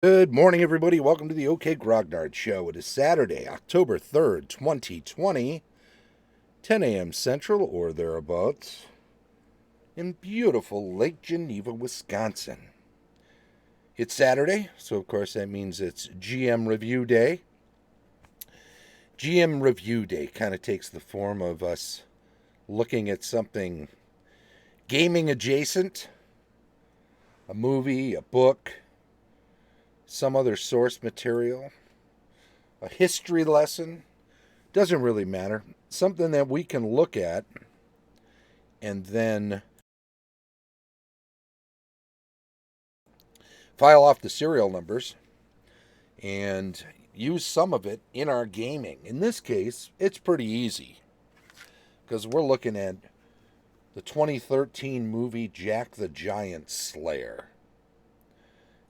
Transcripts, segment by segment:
Good morning, everybody. Welcome to the OK Grognard Show. It is Saturday, October 3rd, 2020, 10 a.m. Central or thereabouts, in beautiful Lake Geneva, Wisconsin. It's Saturday, so of course that means it's GM Review Day. GM Review Day kind of takes the form of us looking at something gaming adjacent, a movie, a book, some other source material, a history lesson. Doesn't really matter. Something that we can look at and then file off the serial numbers and use some of it in our gaming. In this case, it's pretty easy because we're looking at the 2013 movie Jack the Giant Slayer.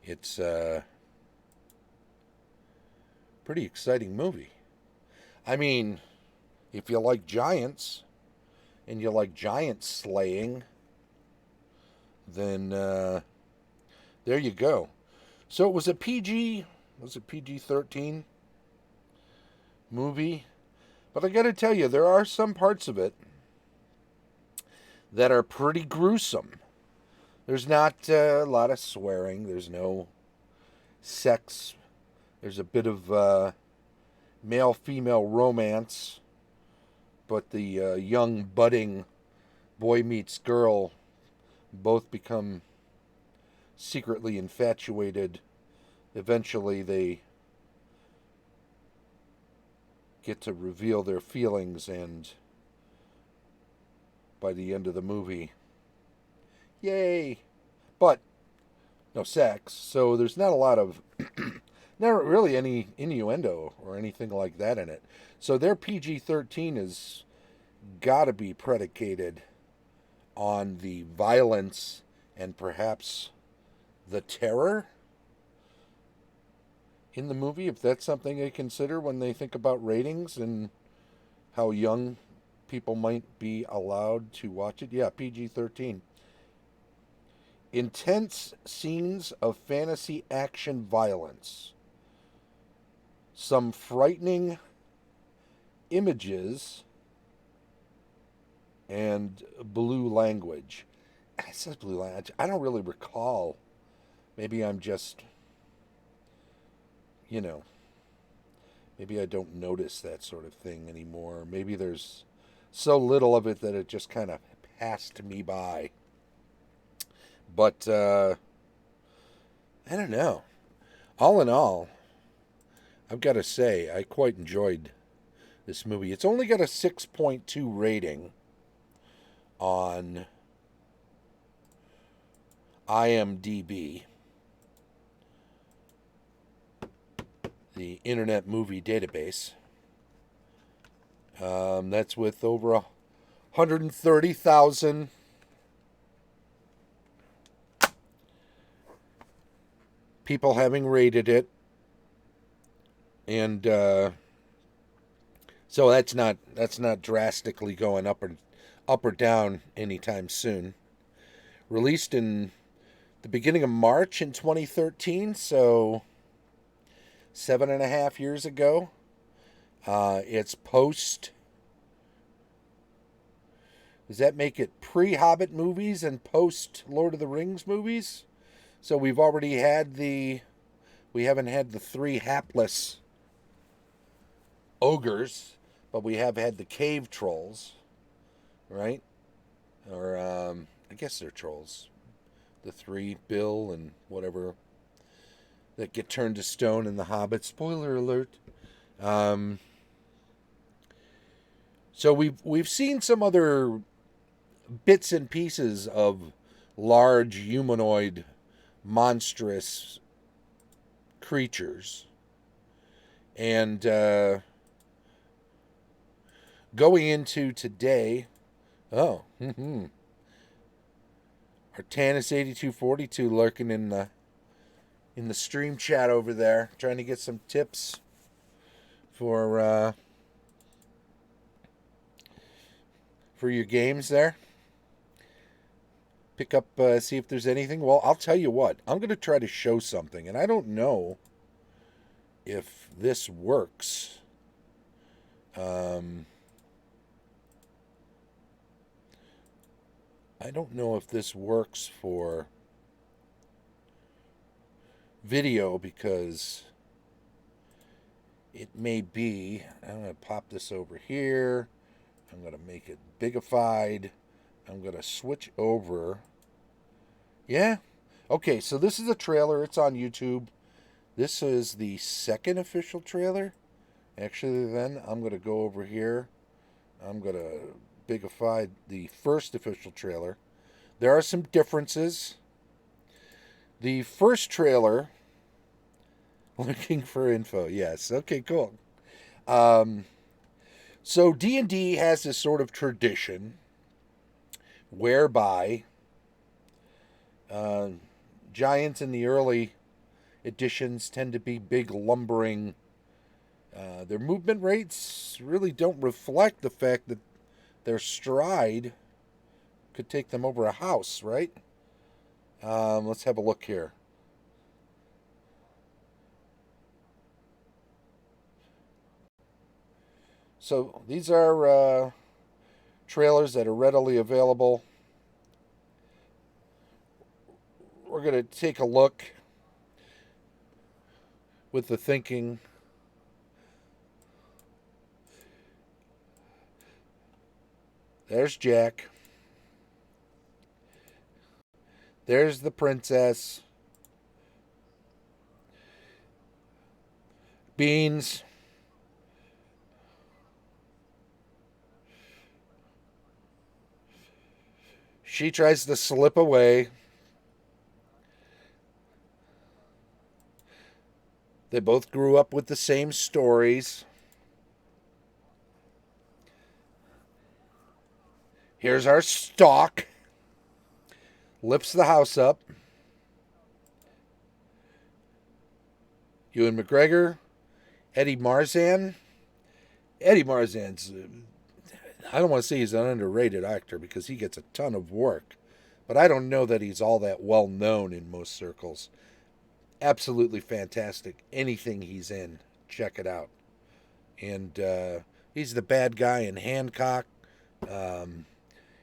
It's a pretty exciting movie. I mean, if you like giants and you like giant slaying, then there you go. So it was a PG 13 movie? But I gotta tell you, there are some parts of it that are pretty gruesome. There's not a lot of swearing, there's no sex, there's a bit of male female romance, but the young budding boy meets girl both become secretly infatuated. Eventually, they get to reveal their feelings, and by the end of the movie, yay! But no sex, so there's not a lot of, not really any innuendo or anything like that in it. So their PG 13 has got to be predicated on the violence and perhaps the terror in the movie, if that's something they consider when they think about ratings and how young people might be allowed to watch it. Yeah, PG 13. Intense scenes of fantasy action violence. Some frightening images and blue language. It says blue language. I don't really recall. Maybe I'm just, you know, maybe I don't notice that sort of thing anymore. Maybe there's so little of it that it just kind of passed me by. But I don't know. All in all, I've got to say I quite enjoyed this movie. It's only got a 6.2 rating on IMDb, the Internet Movie Database. That's with over 130,000 people having rated it, and so that's not drastically going up or down anytime soon. Released in the beginning of March in 2013, so 7.5 years ago. It's post. Does that make it pre-Hobbit movies and post Lord of the Rings movies? So we've already had we haven't had the three hapless ogres, but we have had the cave trolls, right? Or I guess they're trolls. The three, Bill and whatever, that get turned to stone in the Hobbit. Spoiler alert. Um, so we've seen some other bits and pieces of large humanoid monstrous creatures, and going into today, oh, Artanis 8242 lurking in the stream chat over there, trying to get some tips for your games there. pick up, see if there's anything. Well, I'll tell you what. I'm going to try to show something, and I don't know if this works. I don't know if this works for video because it may be. I'm going to pop this over here. I'm going to make it bigified. I'm going to switch over. Yeah. Okay, so this is a trailer. It's on YouTube. This is the second official trailer. Actually, then I'm going to go over here. I'm going to bigify the first official trailer. There are some differences. The first trailer, looking for info. Yes. Okay, cool. So D&D has this sort of tradition whereby giants in the early editions tend to be big, lumbering. Their movement rates really don't reflect the fact that their stride could take them over a house, right? Let's have a look here. So these are trailers that are readily available. We're going to take a look with the thinking. There's Jack. There's the princess. Beans. She tries to slip away. They both grew up with the same stories. Here's our stalk. Lifts the house up. Ewan McGregor. Eddie Marzan. Eddie Marzan's, I don't want to say he's an underrated actor because he gets a ton of work. But I don't know that he's all that well known in most circles. Absolutely fantastic. Anything he's in, check it out. And he's the bad guy in Hancock.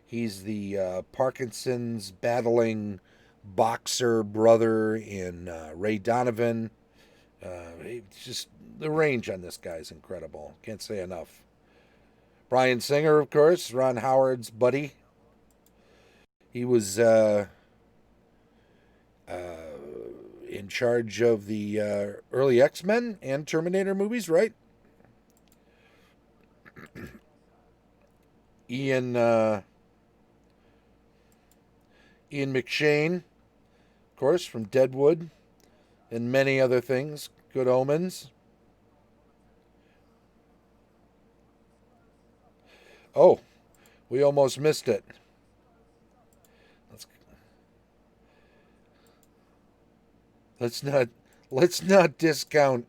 He's the Parkinson's battling boxer brother in Ray Donovan. It's just the range on this guy is incredible. Can't say enough. Bryan Singer, of course, Ron Howard's buddy. He was in charge of the early X-Men and Terminator movies, right? Ian McShane, of course, from Deadwood and many other things. Good Omens. Oh, we almost missed it. Let's not discount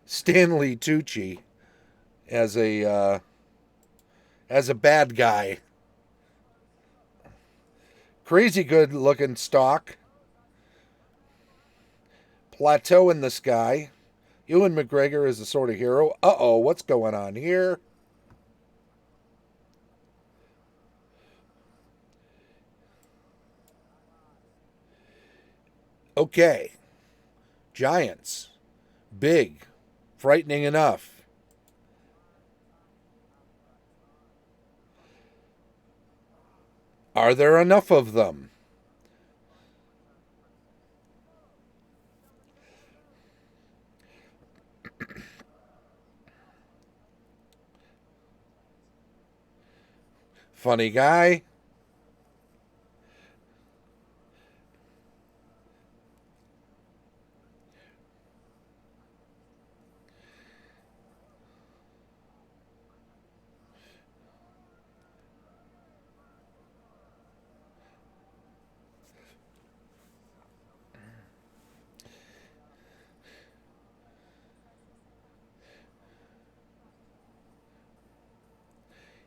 Stanley Tucci as a bad guy. Crazy good looking stock. Plateau in the sky. Ewan McGregor is a sort of hero. Uh-oh, what's going on here? Okay. Giants. Big. Frightening enough. Are there enough of them? Funny guy.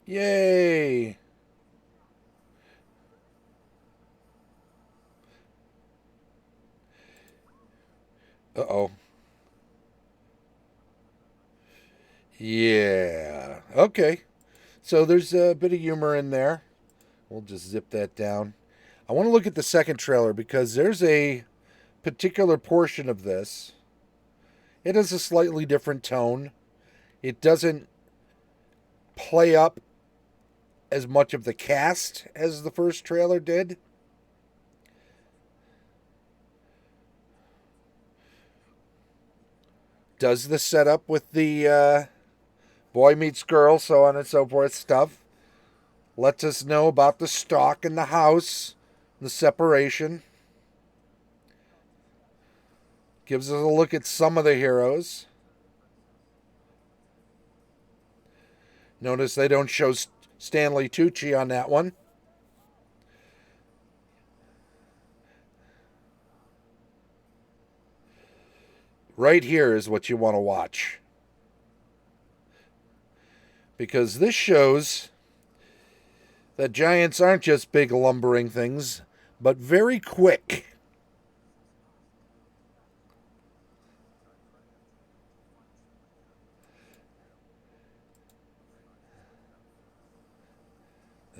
Yay. Uh-oh. Yeah. Okay. So there's a bit of humor in there. We'll just zip that down. I want to look at the second trailer because there's a particular portion of this. It has a slightly different tone. It doesn't play up as much of the cast as the first trailer did. Does the setup with the boy meets girl, so on and so forth stuff. Lets us know about the stalk in the house, the separation. Gives us a look at some of the heroes. Notice they don't show Stanley Tucci on that one. Right here is what you want to watch. Because this shows that giants aren't just big lumbering things, but very quick.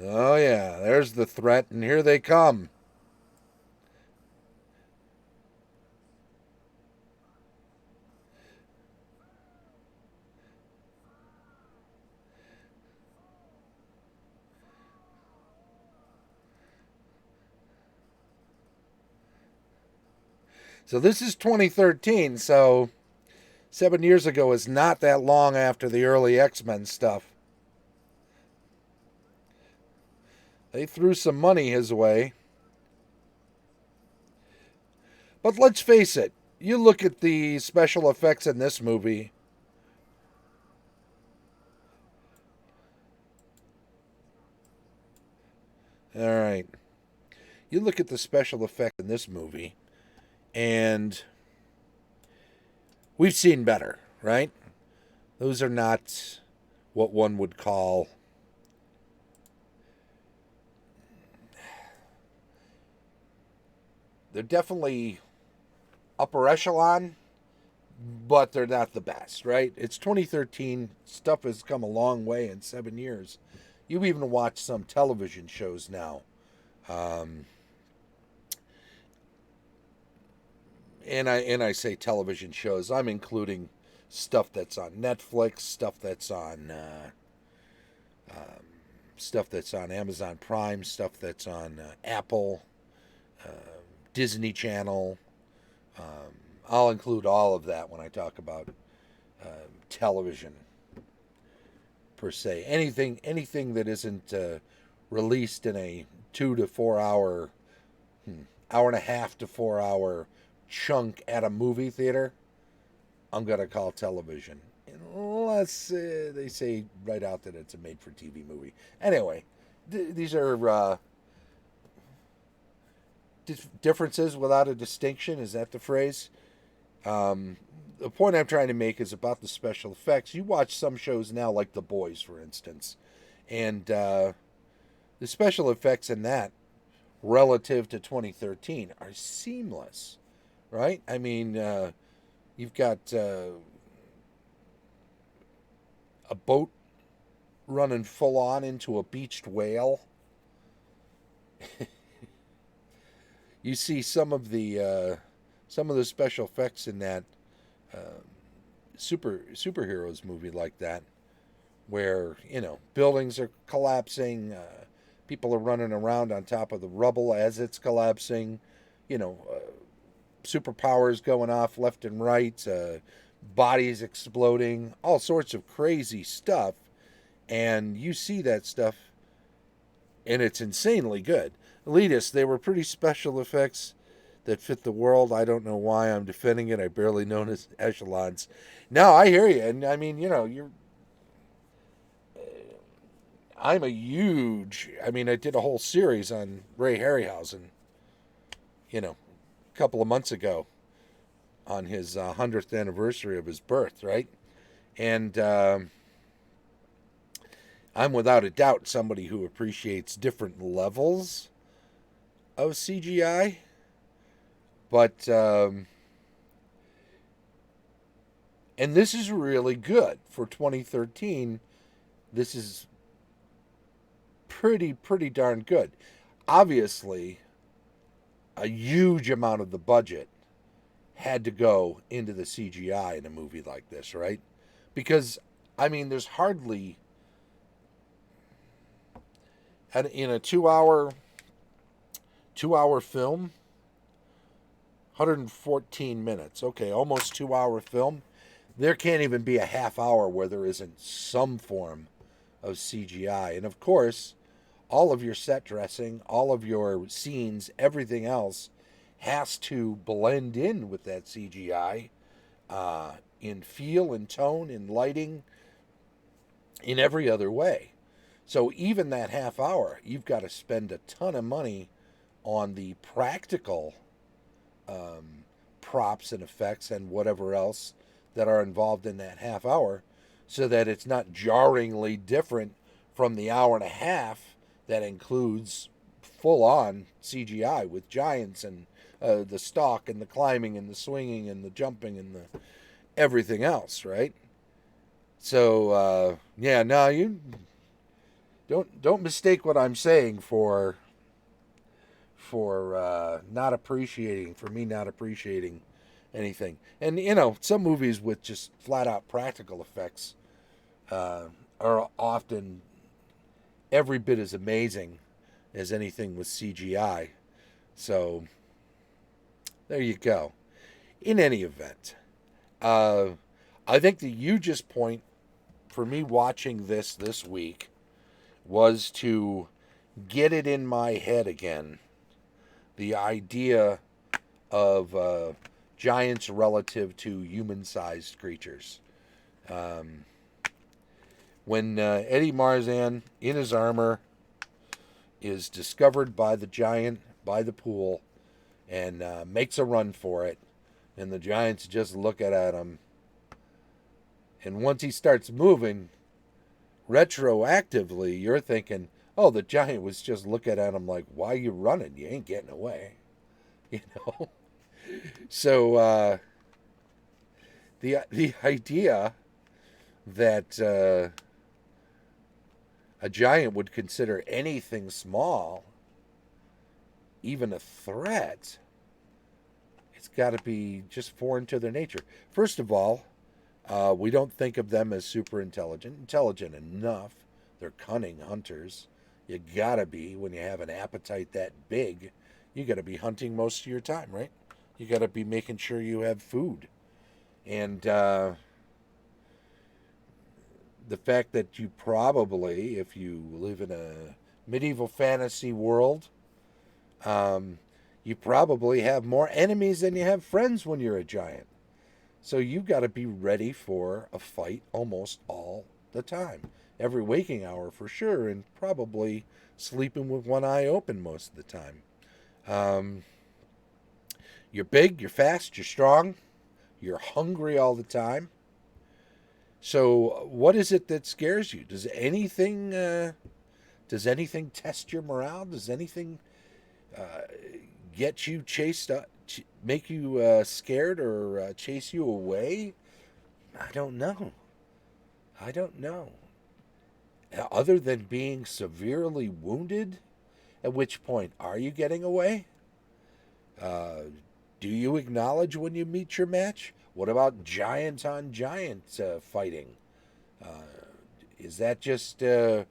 Oh, yeah, there's the threat, and here they come. So this is 2013, so 7 years ago is not that long after the early X-Men stuff. They threw some money his way. But let's face it, you look at the special effects in this movie. All right. You look at the special effects in this movie, and we've seen better, right? Those are not what one would call they're definitely upper echelon, but they're not the best, right? It's 2013. Stuff has come a long way in 7 years. You even watch some television shows now. Um, and I say television shows. I'm including stuff that's on Netflix, um, stuff that's on Amazon Prime, stuff that's on Apple, uh, Disney Channel. Um, I'll include all of that when I talk about television per se. Anything that isn't released in a 2 to 4 hour, hour and a half to 4 hour chunk at a movie theater, I'm gonna call television. Unless they say right out that it's a made-for-TV movie. Anyway, these are differences without a distinction. Is that the phrase? Um, the point I'm trying to make is about the special effects. You watch some shows now, like The Boys, for instance, and the special effects in that, relative to 2013, are seamless, right? I mean, you've got a boat running full on into a beached whale. You see some of the special effects in that superheroes movie like that, where buildings are collapsing, people are running around on top of the rubble as it's collapsing, you know, superpowers going off left and right, bodies exploding, all sorts of crazy stuff, and you see that stuff, and it's insanely good. Elitist, they were pretty special effects that fit the world. I don't know why I'm defending it. I barely notice echelons. No, I hear you, and I mean, you're. I'm a huge. I mean, I did a whole series on Ray Harryhausen. A couple of months ago, on his 100th anniversary of his birth, right? And I'm without a doubt somebody who appreciates different levels of CGI, but And this is really good for 2013. This is pretty darn good. Obviously, a huge amount of the budget had to go into the CGI in a movie like this, right? Because I mean, there's hardly in a 2 hour film, 114 minutes. Okay, almost 2 hour film. There can't even be a half hour where there isn't some form of CGI. And of course, all of your set dressing, all of your scenes, everything else has to blend in with that CGI in feel, in tone, in lighting, in every other way. So even that half hour, you've got to spend a ton of money on the practical props and effects and whatever else that are involved in that half hour so that it's not jarringly different from the hour and a half that includes full on CGI with giants and the stalk and the climbing and the swinging and the jumping and the everything else, right? So yeah, no, you don't mistake what I'm saying for not appreciating, for me not appreciating anything. And you know, some movies with just flat out practical effects are often every bit as amazing as anything with CGI. So there you go. In any event, uh, I think the hugest point for me watching this week was to get it in my head again. The idea of giants relative to human-sized creatures. Um, when Eddie Marzan, in his armor, is discovered by the giant by the pool and makes a run for it, and the giants just look at him. And once he starts moving, retroactively, you're thinking, oh, the giant was just looking at him like, why are you running? You ain't getting away. You know? So the idea that a giant would consider anything small, even a threat, it's got to be just foreign to their nature. First of all, we don't think of them as super intelligent enough. They're cunning hunters. You gotta be when you have an appetite that big. You gotta be hunting most of your time, right? You gotta be making sure you have food, and the fact that you probably, if you live in a medieval fantasy world, you probably have more enemies than you have friends when you're a giant. So you got to be ready for a fight almost all the time. Every waking hour for sure, and probably sleeping with one eye open most of the time. Um, you're big, you're fast, you're strong, you're hungry all the time. So what is it that scares you? Does anything test your morale? Does anything uh, get you chased up, make you scared or chase you away? I don't know. I don't know. Other than being severely wounded, at which point are you getting away? Uh, do you acknowledge when you meet your match? What about giant on giant fighting? Uh, is that just is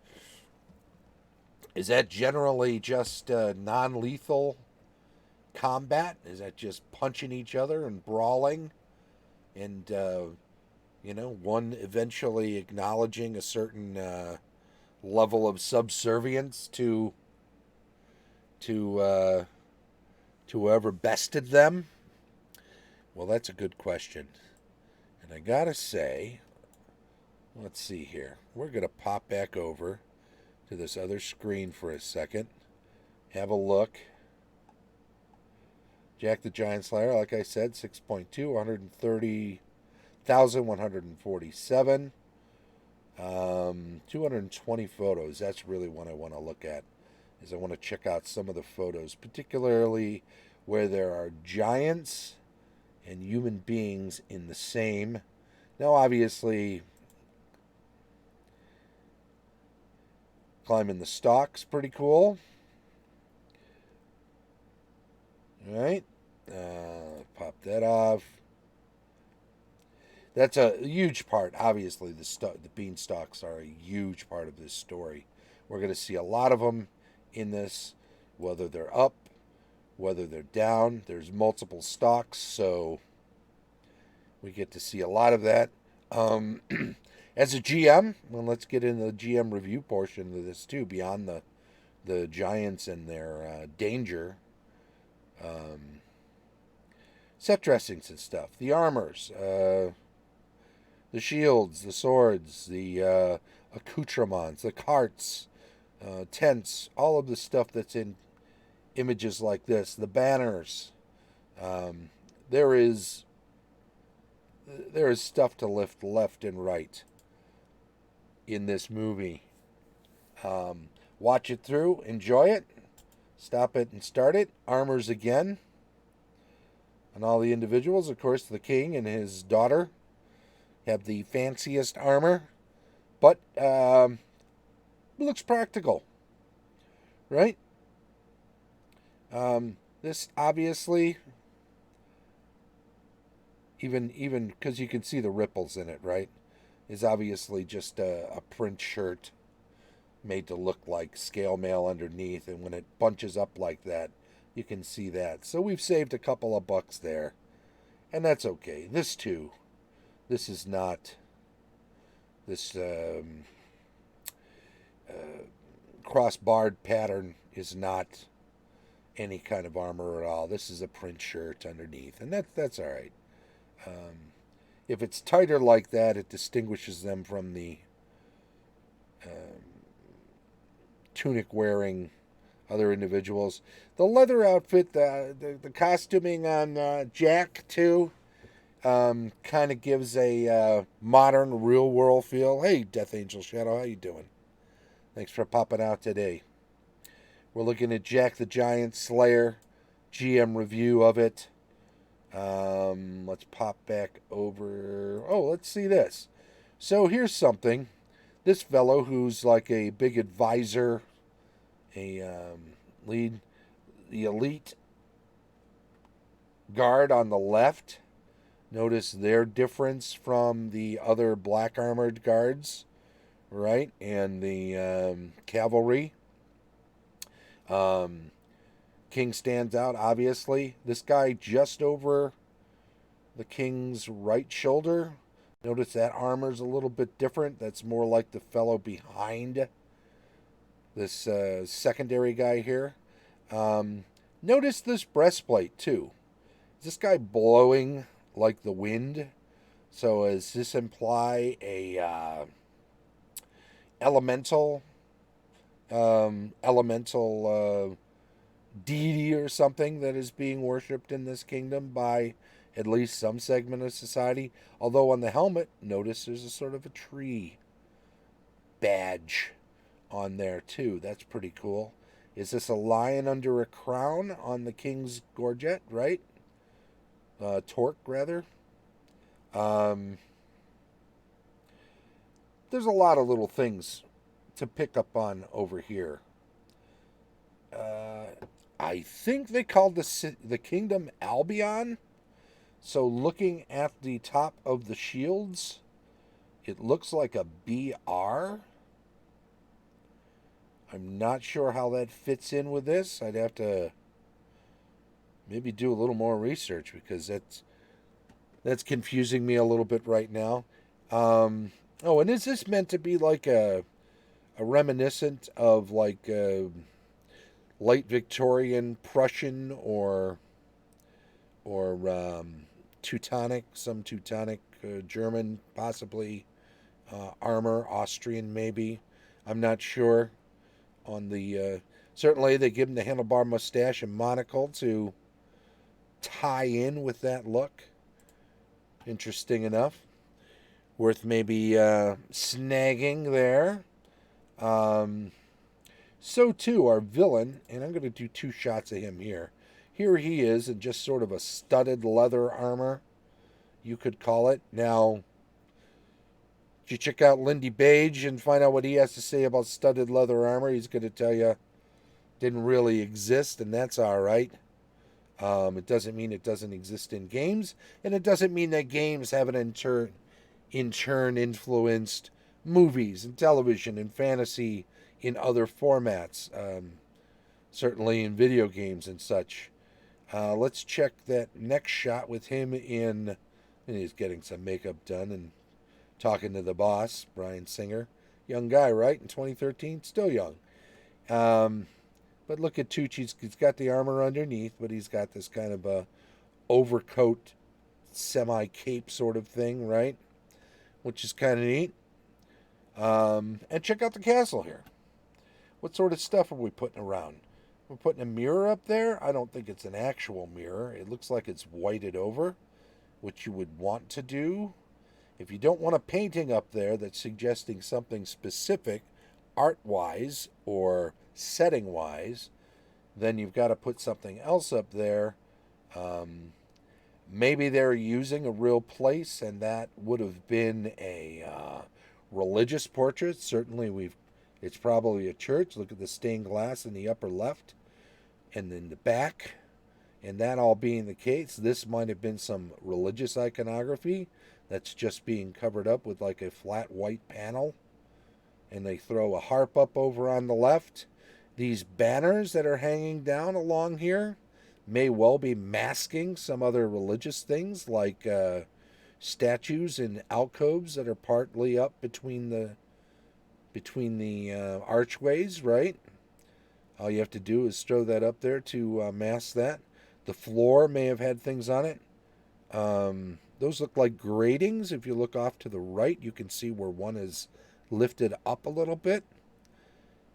that generally just non-lethal combat? Is that just punching each other and brawling, and one eventually acknowledging a certain level of subservience to to whoever bested them? Well, that's a good question, and I gotta say, let's see here. We're gonna pop back over to this other screen for a second. Have a look. Jack the Giant Slayer, like I said, 6.2, 130,147. 220 photos. That's really what I want to look at. Is I want to check out some of the photos, particularly where there are giants and human beings in the same Now, obviously, climbing the stalk's pretty cool. All right. Pop that off. That's a huge part. Obviously, the beanstalks are a huge part of this story. We're going to see a lot of them in this, whether they're up, whether they're down. There's multiple stalks, so we get to see a lot of that. As a GM, well, let's get into the GM review portion of this too. Beyond the giants and their danger, set dressings and stuff, the armors, the shields, the swords, the accoutrements, the carts, tents, all of the stuff that's in images like this, the banners. Um, there is stuff to lift left and right in this movie. Watch it through, enjoy it, stop it and start it. Armors again. And all the individuals, of course, the king and his daughter have the fanciest armor, but looks practical, right? This obviously, even because you can see the ripples in it, right, is obviously just a print shirt made to look like scale mail underneath, and when it bunches up like that, you can see that. So we've saved a couple of bucks there, and that's okay. This too, this is not this cross-barred pattern is not any kind of armor at all. This is a print shirt underneath, and that's all right. If it's tighter like that, it distinguishes them from the tunic wearing other individuals. The leather outfit, the costuming on Jack too, kind of gives a modern, real world feel. Hey, Death Angel Shadow, how you doing? Thanks for popping out today. We're looking at Jack the Giant Slayer, GM review of it. Let's pop back over. Oh, let's see this. So here's something. This fellow who's like a big advisor, a lead, the elite guard on the left. Notice their difference from the other black armored guards, right? And the cavalry. King stands out, obviously. This guy just over the king's right shoulder. Notice that armor's a little bit different. That's more like the fellow behind this secondary guy here. Notice this breastplate, too. Is this guy blowing like the wind? So does this imply a elemental deity or something that is being worshipped in this kingdom by at least some segment of society? Although on the helmet, notice there's a sort of a tree badge on there too. That's pretty cool. Is this a lion under a crown on the king's gorget, right? Torque, rather. There's a lot of little things to pick up on over here. I think they called the kingdom Albion. So looking at the top of the shields, it looks like a BR. I'm not sure how that fits in with this. I'd have to maybe do a little more research because that's confusing me a little bit right now. Oh, and is this meant to be like a reminiscent of like late Victorian Prussian or Teutonic, some Teutonic German, possibly armor, Austrian maybe. I'm not sure. On the certainly they give him the handlebar mustache and monocle to tie in with that look. Interesting enough. Worth maybe snagging there. So too our villain, and I'm going to do two shots of him here. Here he is in just sort of a studded leather armor, you could call it. Now, If you check out Lindy Page and find out what he has to say about studded leather armor, he's going to tell you didn't really exist, and that's all right. It doesn't mean it doesn't exist in games, and it doesn't mean that games haven't in turn influenced movies and television and fantasy in other formats, certainly in video games and such. Let's check that next shot with him and he's getting some makeup done and talking to the boss, Bryan Singer. Young guy, right? In 2013? Still young. But look at Tucci. He's got the armor underneath, but he's got this kind of a overcoat, semi-cape sort of thing, right? Which is kind of neat. And check out the castle here. What sort of stuff are we putting around? We're putting a mirror up there. I don't think it's an actual mirror. It looks like it's whited over, which you would want to do. If you don't want a painting up there that's suggesting something specific, art-wise or setting-wise, then you've got to put something else up there. Maybe they're using a real place, and that would have been a religious portrait. Certainly, it's probably a church. Look at the stained glass in the upper left and in the back. And that all being the case, this might have been some religious iconography that's just being covered up with like a flat white panel. And they throw a harp up over on the left. These banners that are hanging down along here may well be masking some other religious things, like statues and alcoves that are partly up between the archways, right? All you have to do is throw that up there to mask that. The floor may have had things on it. Those look like gratings. If you look off to the right, you can see where one is lifted up a little bit.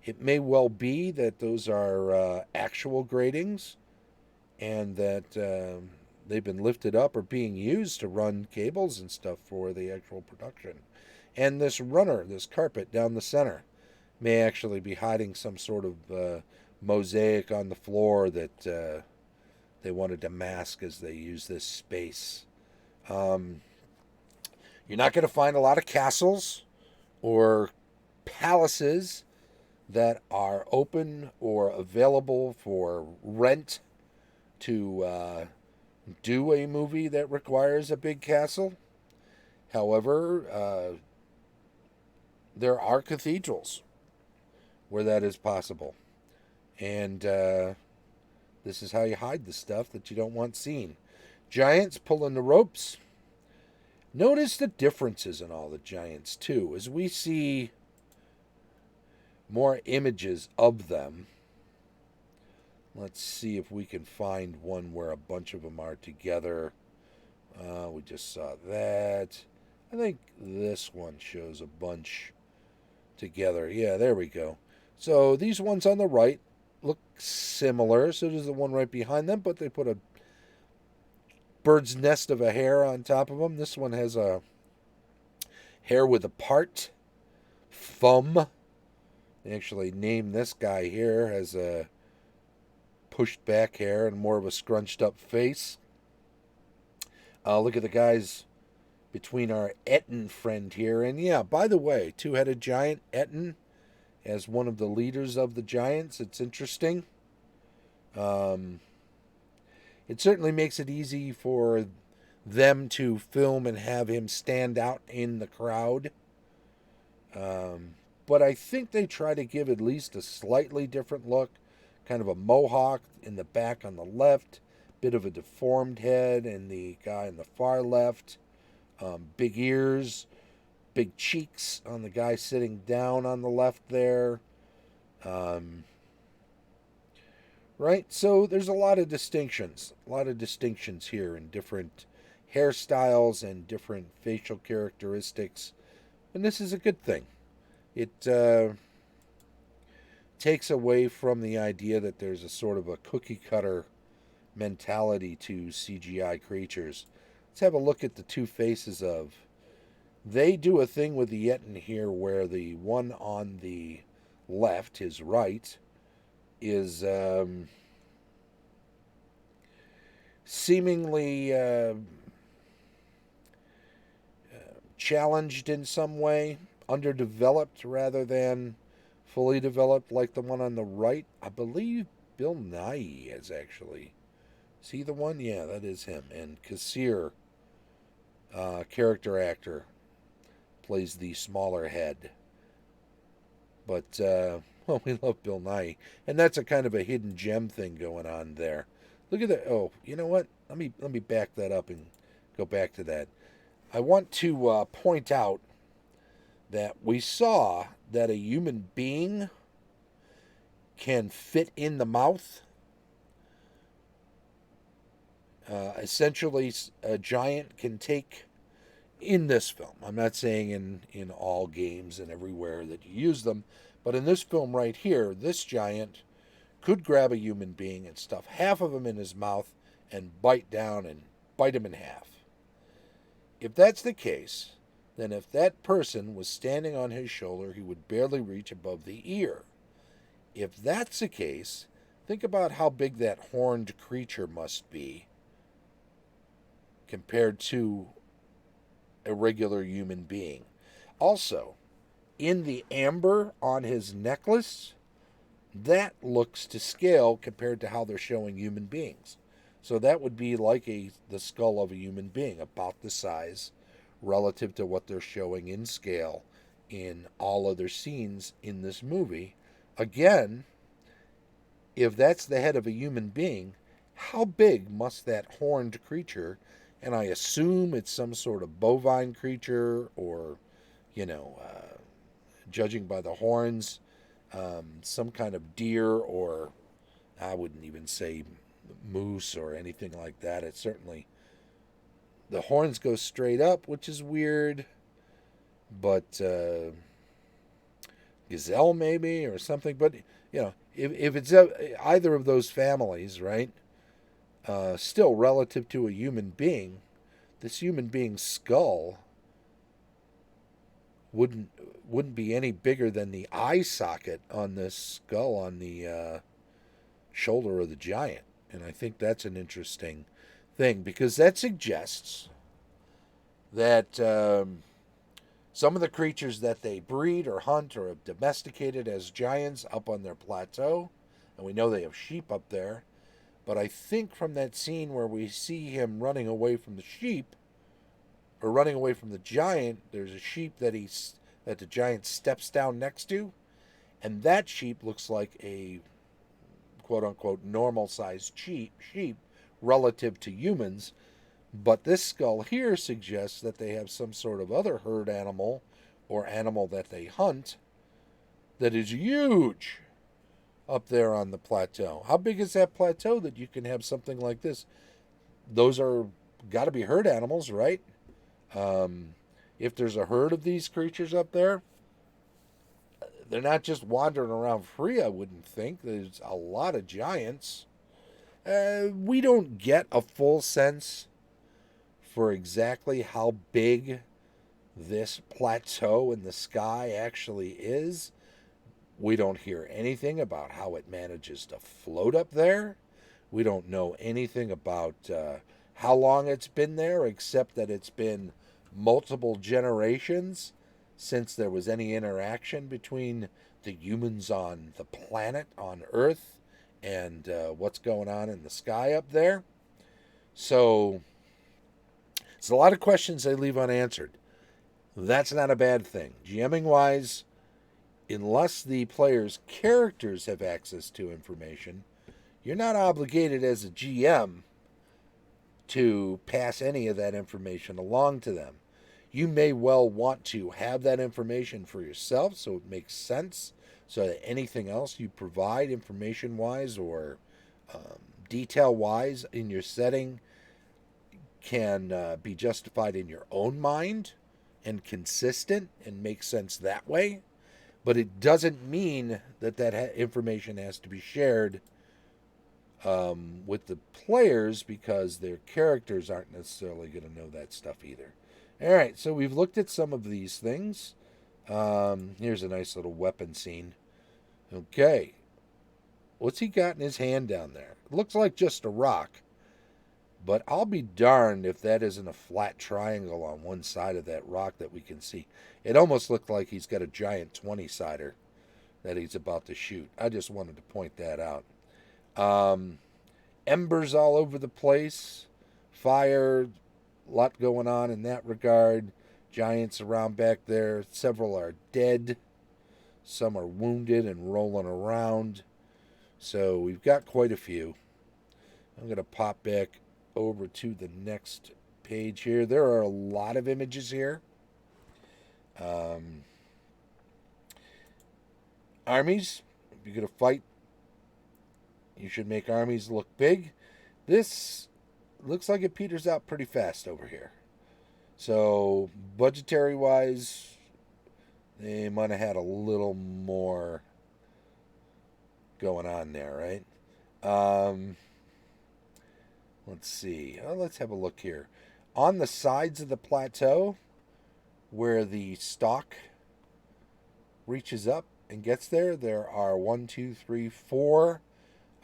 It may well be that those are actual gratings and that they've been lifted up or being used to run cables and stuff for the actual production. And this runner, this carpet down the center, may actually be hiding some sort of mosaic on the floor that they wanted to mask as they use this space. You're not going to find a lot of castles or palaces that are open or available for rent to do a movie that requires a big castle. However, there are cathedrals where that is possible. And this is how you hide the stuff that you don't want seen. Giants pulling the ropes. Notice the differences in all the giants, too. As we see more images of them, let's see if we can find one where a bunch of them are together. We just saw that. I think this one shows a bunch together. Yeah, there we go. So these ones on the right look similar. So does the one right behind them, but they put a bird's nest of a hair on top of them. This one has a hair with a part thumb. They actually named this guy here as a pushed back hair and more of a scrunched up face. Look at the guys between our Etten friend here. And yeah, by the way, two-headed giant Etten as one of the leaders of the giants. It's interesting. It certainly makes it easy for them to film and have him stand out in the crowd. But I think they try to give at least a slightly different look. Kind of a mohawk in the back on the left. Bit of a deformed head in the guy on the far left. Big ears. Big cheeks on the guy sitting down on the left there. Right? So there's a lot of distinctions. A lot of distinctions here in different hairstyles and different facial characteristics. And this is a good thing. It takes away from the idea that there's a sort of a cookie cutter mentality to CGI creatures. Let's have a look at the two faces of. They do a thing with the Yetin here where the one on the left, his right, is seemingly challenged in some way, underdeveloped rather than fully developed like the one on the right. I believe Bill Nye is actually. Is he the one? Yeah, that is him. And Kassir, character actor, plays the smaller head. But, well, we love Bill Nye. And that's a kind of a hidden gem thing going on there. Look at that. Oh, you know what? Let me back that up and go back to that. I want to point out that we saw that a human being can fit in the mouth. Essentially, a giant can take, in this film, I'm not saying in all games and everywhere that you use them, but in this film right here, this giant could grab a human being and stuff half of him in his mouth and bite down and bite him in half. If that's the case, then if that person was standing on his shoulder, he would barely reach above the ear. If that's the case, think about how big that horned creature must be compared to a regular human being. Also, in the amber on his necklace, that looks to scale compared to how they're showing human beings. So that would be like the skull of a human being, about the size relative to what they're showing in scale in all other scenes in this movie. Again, if that's the head of a human being, how big must that horned creature, and I assume it's some sort of bovine creature or, judging by the horns, some kind of deer, or I wouldn't even say moose or anything like that. It's certainly, the horns go straight up, which is weird, but gazelle maybe or something. But if it's either of those families, right? Still, relative to a human being, this human being's skull wouldn't be any bigger than the eye socket on this skull on the shoulder of the giant. And I think that's an interesting thing, because that suggests that some of the creatures that they breed or hunt or have domesticated as giants up on their plateau, and we know they have sheep up there, but I think from that scene where we see him running away from the sheep, or running away from the giant, there's a sheep that the giant steps down next to, and that sheep looks like a quote-unquote normal-sized sheep relative to humans, but this skull here suggests that they have some sort of other herd animal or animal that they hunt that is huge up there on the plateau. How big is that plateau that you can have something like this? Those are got to be herd animals, right? If there's a herd of these creatures up there, they're not just wandering around free, I wouldn't think. There's a lot of giants. We don't get a full sense for exactly how big this plateau in the sky actually is. We don't hear anything about how it manages to float up there. We don't know anything about how long it's been there, except that it's been multiple generations since there was any interaction between the humans on the planet, on Earth, and what's going on in the sky up there. So it's a lot of questions they leave unanswered. That's not a bad thing. GMing-wise, unless the player's characters have access to information, you're not obligated as a GM to pass any of that information along to them. You may well want to have that information for yourself so it makes sense, so that anything else you provide information-wise or detail-wise in your setting can be justified in your own mind and consistent and make sense that way. But it doesn't mean that information has to be shared with the players, because their characters aren't necessarily going to know that stuff either. All right, so we've looked at some of these things. Here's a nice little weapon scene. Okay. What's he got in his hand down there? It looks like just a rock. But I'll be darned if that isn't a flat triangle on one side of that rock that we can see. It almost looked like he's got a giant 20-sider that he's about to shoot. I just wanted to point that out. Um, Embers all over the place. Fire, a lot going on in that regard. Giants around back there. Several are dead. Some are wounded and rolling around. So we've got quite a few. I'm going to pop back over to the next page here. There are a lot of images here. Armies, if you're going to fight, you should make armies look big. This looks like it peters out pretty fast over here. So, budgetary wise, they might have had a little more going on there, right? Let's see. Let's have a look here. On the sides of the plateau, where the stalk reaches up and gets there, there are 1, 2, 3, 4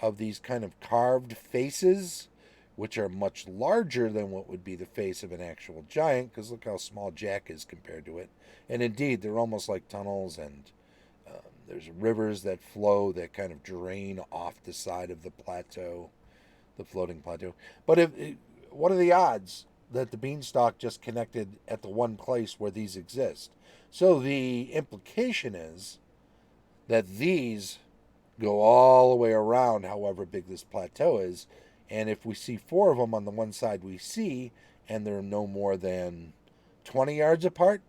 of these kind of carved faces, which are much larger than what would be the face of an actual giant, because look how small Jack is compared to it. And indeed, they're almost like tunnels, and there's rivers that flow that kind of drain off the side of the plateau, the floating plateau. But what are the odds that the beanstalk just connected at the one place where these exist? So the implication is that these go all the way around, however big this plateau is. And if we see 4 of them on the one side we see, and they're no more than 20 yards apart,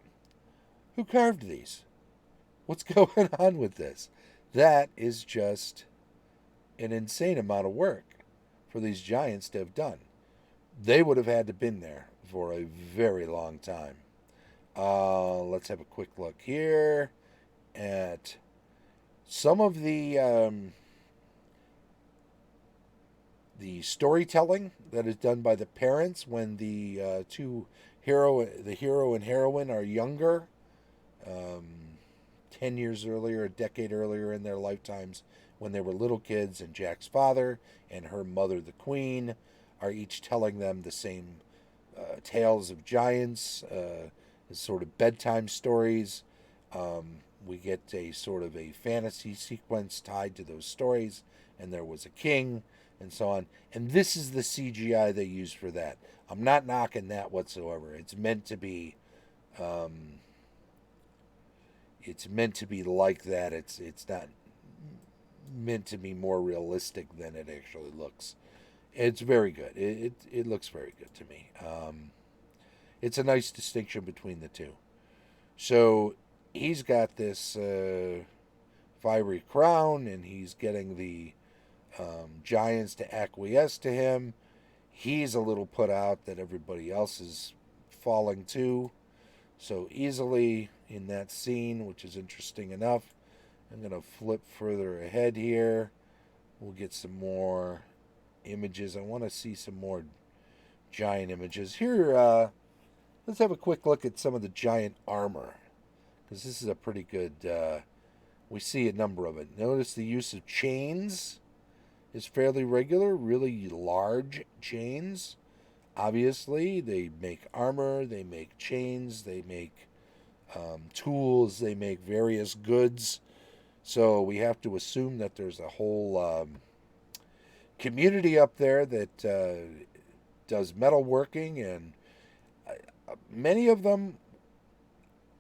who carved these? What's going on with this? That is just an insane amount of work for these giants to have done. They would have had to have been there for a very long time. Let's have a quick look here at some of the storytelling that is done by the parents when the the hero and heroine are younger, 10 years earlier, a decade earlier in their lifetimes, when they were little kids, and Jack's father and her mother, the queen, are each telling them the same tales of giants, sort of bedtime stories. We get a sort of a fantasy sequence tied to those stories, and there was a king, and so on. And this is the CGI they use for that. I'm not knocking that whatsoever. It's meant to be like that. It's not meant to be more realistic than it actually looks. It's very good. It looks very good to me. It's a nice distinction between the two. So he's got this fiery crown, and he's getting the giants to acquiesce to him. He's a little put out that everybody else is falling to so easily in that scene, which is interesting enough. I'm going to flip further ahead here. We'll get some more images. I want to see some more giant images. Here, let's have a quick look at some of the giant armor, because this is a pretty good, we see a number of it. Notice the use of chains is fairly regular, really large chains. Obviously, they make armor, they make chains, they make tools, they make various goods. So we have to assume that there's a whole community up there that does metalworking, and many of them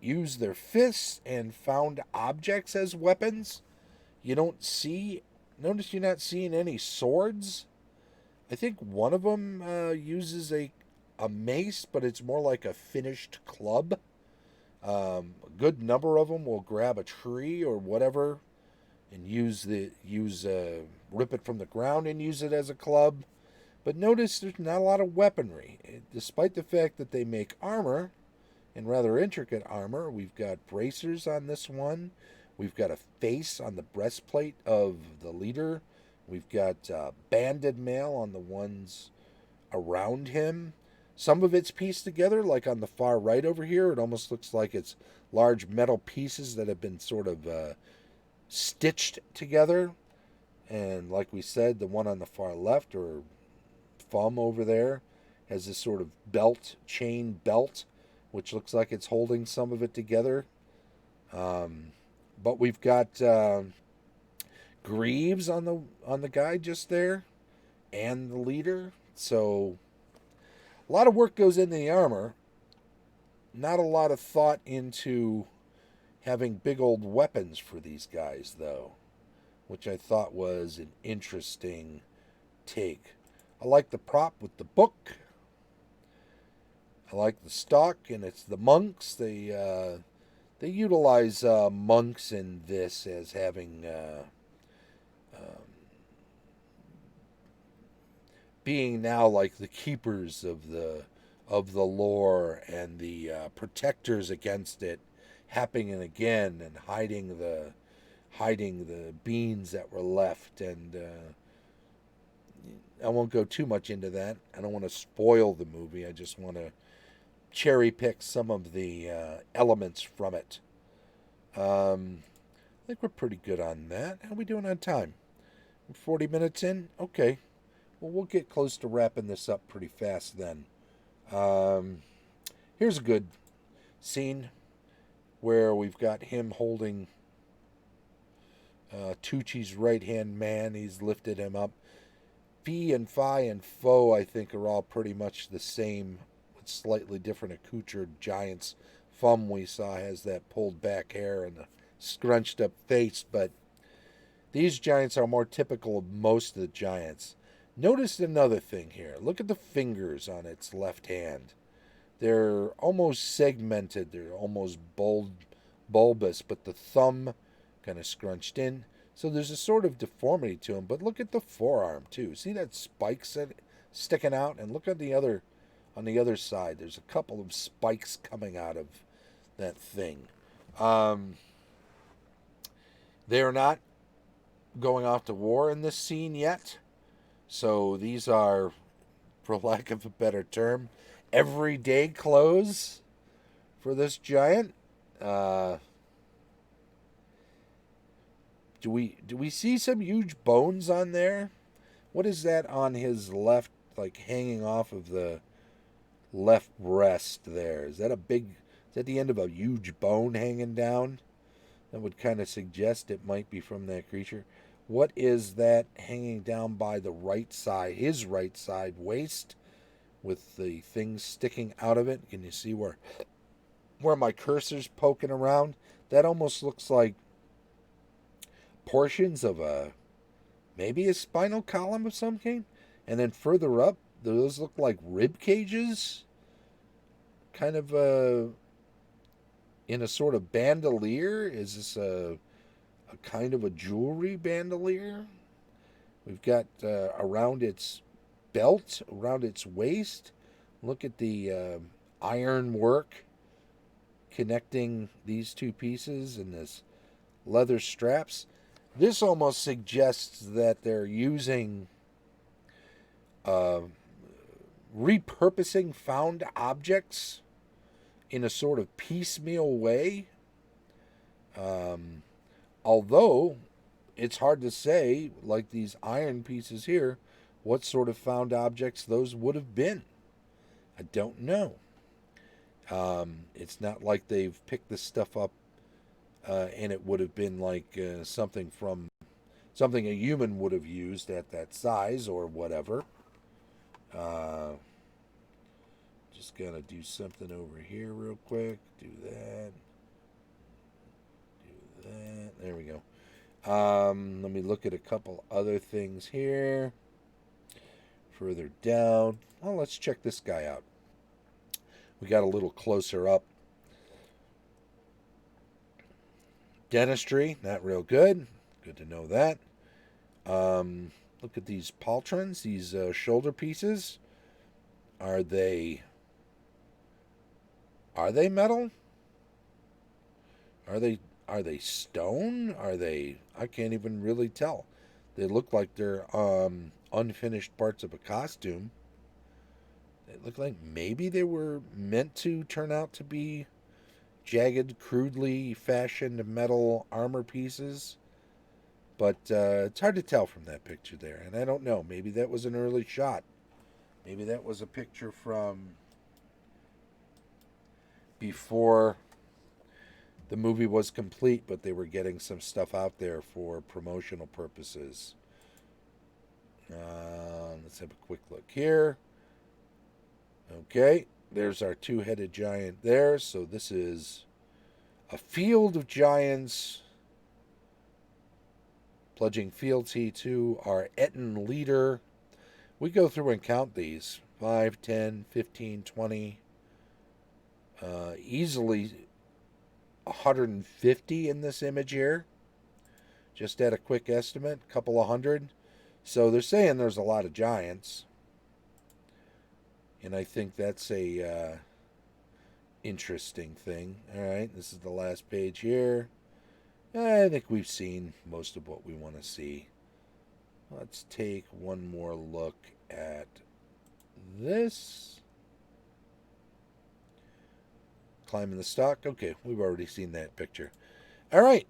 use their fists and found objects as weapons. Notice you're not seeing any swords. I think one of them uses a mace, but it's more like a finished club. A good number of them will grab a tree or whatever and rip it from the ground and use it as a club. But notice there's not a lot of weaponry, despite the fact that they make armor, and rather intricate armor. We've got bracers on this one. We've got a face on the breastplate of the leader. We've got banded mail on the ones around him. Some of it's pieced together, like on the far right over here. It almost looks like it's large metal pieces that have been sort of stitched together. And like we said, the one on the far left are thumb over there has this sort of chain belt, which looks like it's holding some of it together. But we've got greaves on the guy just there, and the leader. So a lot of work goes into the armor. Not a lot of thought into having big old weapons for these guys, though, which I thought was an interesting take. I like the prop with the book. I like the stock, and it's the monks. They utilize monks in this as having being now like the keepers of the lore and the protectors against it happening again and hiding the beans that were left. And I won't go too much into that. I don't want to spoil the movie. I just want to cherry pick some of the elements from it. I think we're pretty good on that. How are we doing on time? 40 minutes in? Okay. Well, we'll get close to wrapping this up pretty fast then. Here's a good scene where we've got him holding Tucci's right-hand man. He's lifted him up. Fi and Fi and Foe, I think, are all pretty much the same, with slightly different accoutred giants. Fum, we saw, has that pulled back hair and a scrunched up face, but these giants are more typical of most of the giants. Notice another thing here. Look at the fingers on its left hand. They're almost segmented. They're almost bulbous, but the thumb kind of scrunched in. So there's a sort of deformity to them. But look at the forearm too. See that spike sticking out? And look at on the other side. There's a couple of spikes coming out of that thing. They're not going off to war in this scene yet. So these are, for lack of a better term, everyday clothes for this giant. Do we see some huge bones on there? What is that on his left, like hanging off of the left breast there? Is that the end of a huge bone hanging down? That would kind of suggest it might be from that creature. What is that hanging down by the right side, his right side waist, with the things sticking out of it? Can you see where my cursor's poking around? That almost looks like portions of maybe a spinal column of some kind. And then further up, those look like rib cages, kind of in a sort of bandolier. Is this a kind of a jewelry bandolier? We've got around its belt, around its waist. Look at the iron work connecting these two pieces and this leather straps. This almost suggests that they're using repurposing found objects in a sort of piecemeal way. Although it's hard to say, like these iron pieces here, what sort of found objects those would have been. I don't know. It's not like they've picked this stuff up and it would have been like something a human would have used at that size or whatever. Just gonna do something over here real quick. Do that. There we go. Let me look at a couple other things here. Further down. Well, let's check this guy out. We got a little closer up. Dentistry, not real good. Good to know that. Look at these pauldrons, these shoulder pieces. Are they metal? Are they stone? I can't even really tell. They look like they're unfinished parts of a costume. They look like maybe they were meant to turn out to be jagged, crudely fashioned metal armor pieces. But it's hard to tell from that picture there. And I don't know. Maybe that was an early shot. Maybe that was a picture from before the movie was complete, but they were getting some stuff out there for promotional purposes. Let's have a quick look here. Okay, there's our two-headed giant there. So this is a field of giants pledging fealty to our Eton leader. We go through and count these 5, 10, 15, 20, easily 150 in this image here. Just at a quick estimate, a couple of hundred. So they're saying there's a lot of giants. And I think that's a interesting thing. All right, this is the last page here. I think we've seen most of what we want to see. Let's take one more look at this. Climbing the stock. Okay, we've already seen that picture. All right.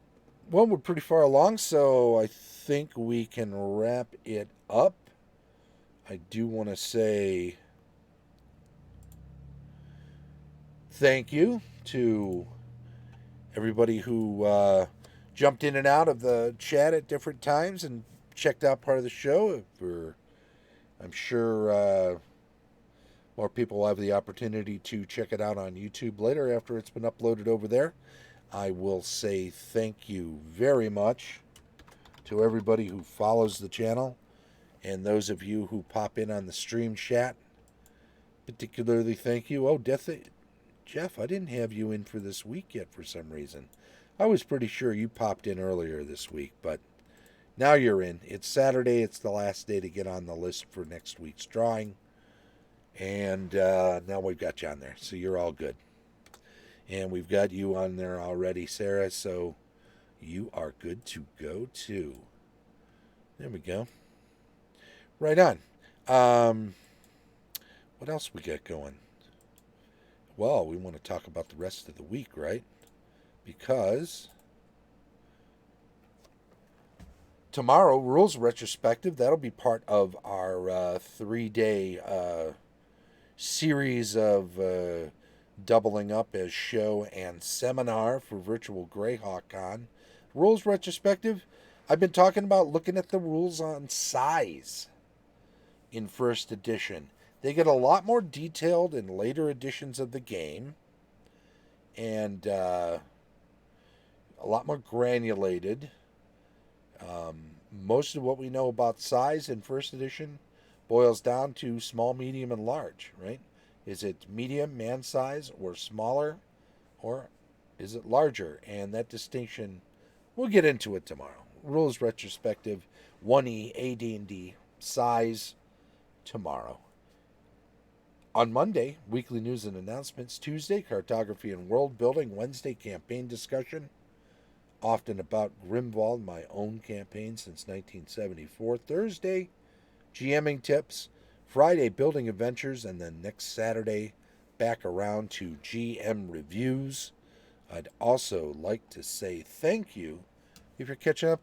Well, we're pretty far along, so I think we can wrap it up. I do want to say thank you to everybody who jumped in and out of the chat at different times and checked out part of the show. I'm sure more people will have the opportunity to check it out on YouTube later after it's been uploaded over there. I will say thank you very much to everybody who follows the channel and those of you who pop in on the stream chat. Particularly thank you. Oh, Jeff, I didn't have you in for this week yet for some reason. I was pretty sure you popped in earlier this week, but now you're in. It's Saturday. It's the last day to get on the list for next week's drawing. And now we've got you on there, so you're all good. And we've got you on there already, Sarah, so you are good to go, too. There we go. Right on. What else we got going? Well, we want to talk about the rest of the week, right? Because tomorrow, Rules Retrospective, that'll be part of our 3-day series of doubling up as show and seminar for Virtual Greyhawk Con. Rules Retrospective, I've been talking about looking at the rules on size in first edition. They get a lot more detailed in later editions of the game and a lot more granulated. Most of what we know about size in first edition boils down to small, medium, and large, right? Is it medium, man size, or smaller, or is it larger? And that distinction, we'll get into it tomorrow. Rules Retrospective, 1E, AD&D, size, tomorrow. On Monday, weekly news and announcements. Tuesday, cartography and world building. Wednesday, campaign discussion, often about Grimwald, my own campaign since 1974. Thursday, GMing tips. Friday, building adventures, and then next Saturday, back around to GM reviews. I'd also like to say thank you if you're catching up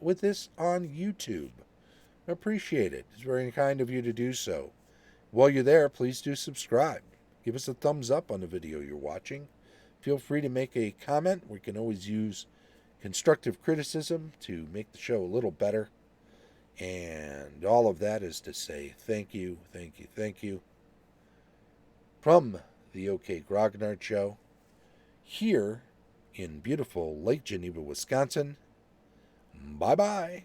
with this on YouTube. I appreciate it. It's very kind of you to do so. While you're there, please do subscribe. Give us a thumbs up on the video you're watching. Feel free to make a comment. We can always use constructive criticism to make the show a little better. And all of that is to say thank you, thank you, thank you. From the OK Grognard Show, here in beautiful Lake Geneva, Wisconsin. Bye-bye.